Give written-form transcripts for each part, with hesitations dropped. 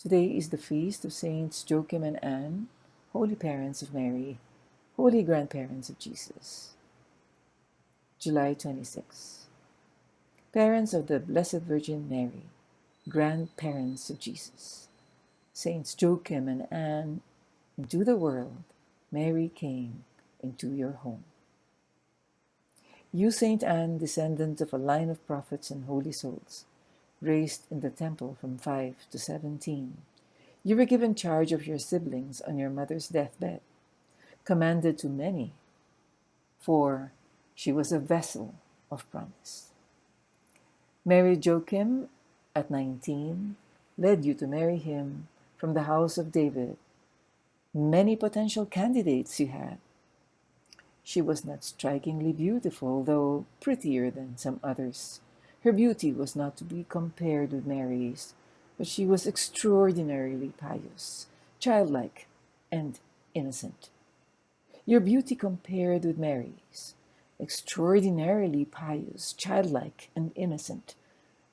Today is the feast of Saints Joachim and Anne, holy parents of Mary, holy grandparents of Jesus. July 26. Parents of the Blessed Virgin Mary, grandparents of Jesus. Saints Joachim and Anne, into the world, Mary came into your home. You, Saint Anne, descendant of a line of prophets and holy souls, raised in the temple from 5 to 17, you were given charge of your siblings on your mother's deathbed, commanded to many, for she was a vessel of promise. Mary Joachim, at 19, led you to marry him from the house of David. Many potential candidates you had. She was not strikingly beautiful, though prettier than some others. Her beauty was not to be compared with Mary's, but she was extraordinarily pious, childlike, and innocent. Your beauty compared with Mary's, extraordinarily pious, childlike, and innocent.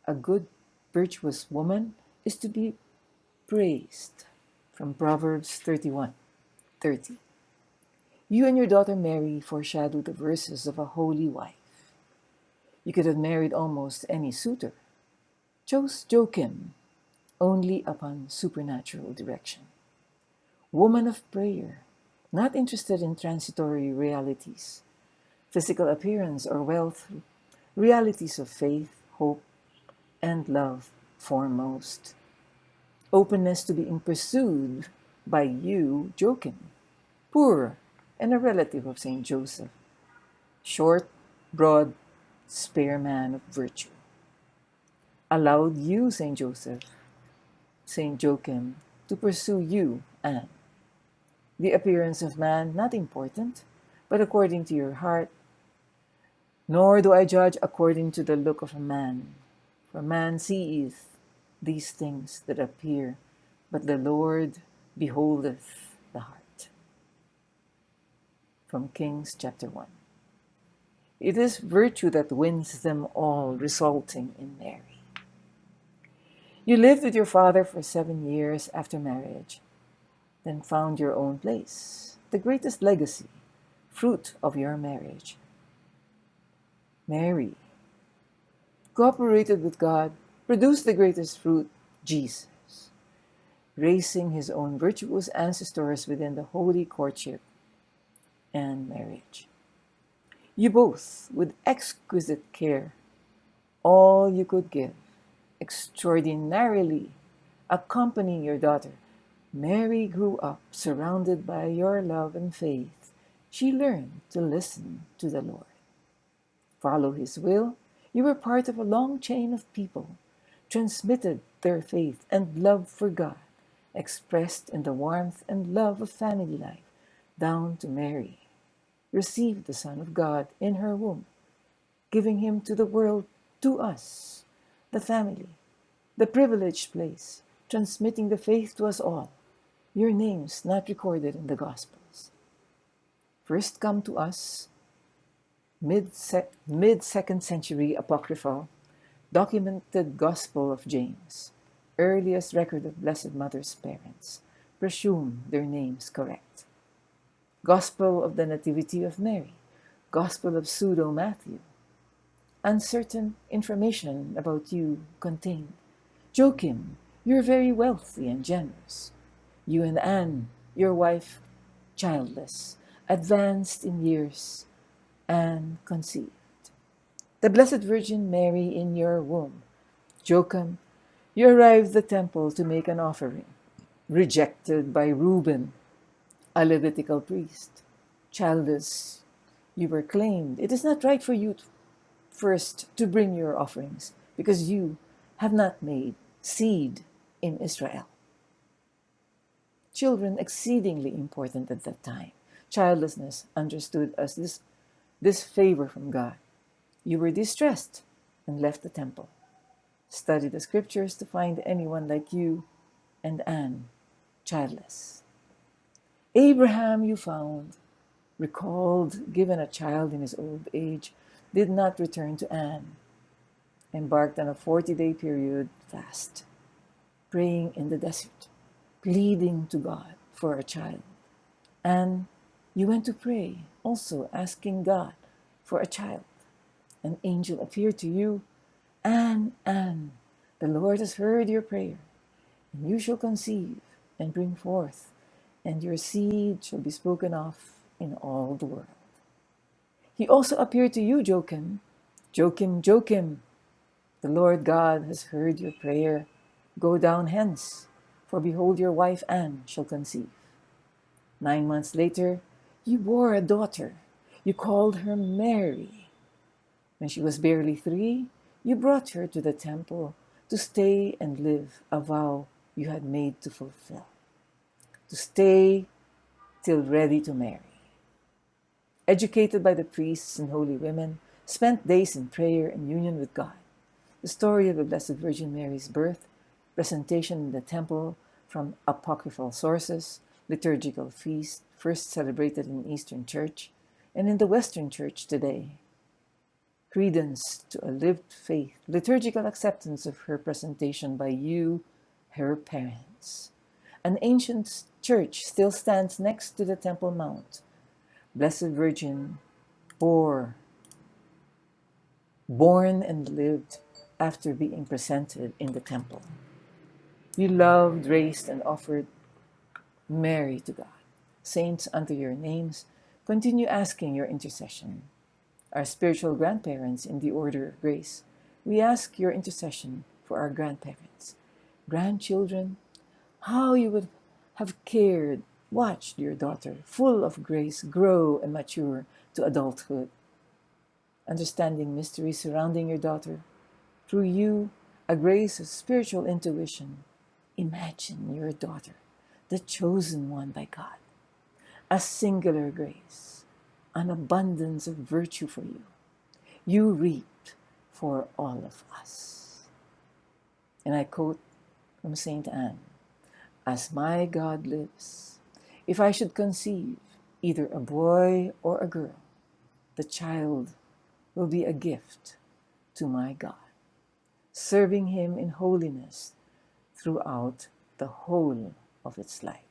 A good, virtuous woman is to be praised. From Proverbs 31:30. You and your daughter Mary foreshadow the verses of a holy wife. You could have married almost any suitor. Chose Joachim only upon supernatural direction. Woman of prayer, not interested in transitory realities, physical appearance or wealth, realities of faith, hope, and love foremost. Openness to being pursued by you, Joachim, poor and a relative of Saint Joseph, short, broad, spare man of virtue. Allowed you, Saint Joseph, Saint Joachim, to pursue you, Anne. The appearance of man not important, but according to your heart. Nor do I judge according to the look of a man, for man seeth these things that appear, but the Lord beholdeth the heart. From Kings chapter 1. It is virtue that wins them all, resulting in Mary. You lived with your father for 7 years after marriage, then found your own place, the greatest legacy, fruit of your marriage. Mary cooperated with God, produced the greatest fruit, Jesus, raising his own virtuous ancestors within the holy courtship and marriage. You both, with exquisite care, all you could give, extraordinarily accompanying your daughter, Mary grew up surrounded by your love and faith. She learned to listen to the Lord. Follow his will. You were part of a long chain of people, transmitted their faith and love for God, expressed in the warmth and love of family life, down to Mary. Received the Son of God in her womb, giving him to the world, to us, the family, the privileged place, transmitting the faith to us all. Your names not recorded in the Gospels. First come to us, mid-second century apocryphal, documented Gospel of James, earliest record of Blessed Mother's parents. Presume their names correct. Gospel of the Nativity of Mary, Gospel of Pseudo-Matthew. Uncertain information about you contained. Joachim, you're very wealthy and generous. You and Anne, your wife, childless, advanced in years, and conceived. The Blessed Virgin Mary in your womb. Joachim, you arrived at the temple to make an offering, rejected by Reuben, a Levitical priest. Childless, you were claimed. It is not right for you first to bring your offerings, because you have not made seed in Israel. Children exceedingly important at that time. Childlessness understood as this favor from God. You were distressed and left the temple. Study the scriptures to find anyone like you and Anne, childless. Abraham you found, recalled, given a child in his old age, did not return to Anne, embarked on a 40-day period fast. praying in the desert, pleading to God for a child. And you went to pray, also asking God for a child. An angel appeared to you, and the Lord has heard your prayer, and you shall conceive and bring forth, and your seed shall be spoken of in all the world. He also appeared to you, Joachim. Joachim, Joachim, the Lord God has heard your prayer. Go down hence, for behold, your wife Anne shall conceive. 9 months later, you bore a daughter. You called her Mary. When she was barely 3, you brought her to the temple to stay and live a vow you had made to fulfill, to stay till ready to marry. Educated by the priests and holy women, spent days in prayer and union with God. The story of the Blessed Virgin Mary's birth, presentation in the temple from apocryphal sources, liturgical feast, first celebrated in Eastern Church and in the Western Church today. Credence to a lived faith, liturgical acceptance of her presentation by you, her parents. An ancient church still stands next to the Temple Mount. Blessed Virgin born and lived after being presented in the temple. You loved, raised, and offered Mary to God. Saints under your names, continue asking your intercession. Our spiritual grandparents in the order of grace, we ask your intercession for our grandparents. Grandchildren, how you would have cared, watched your daughter, full of grace, grow and mature to adulthood. Understanding mysteries surrounding your daughter, through you, a grace of spiritual intuition. Imagine your daughter, the chosen one by God, a singular grace, an abundance of virtue for you. You reaped for all of us. And I quote from Saint Anne, as my God lives, if I should conceive either a boy or a girl, the child will be a gift to my God, serving him in holiness throughout the whole of its life.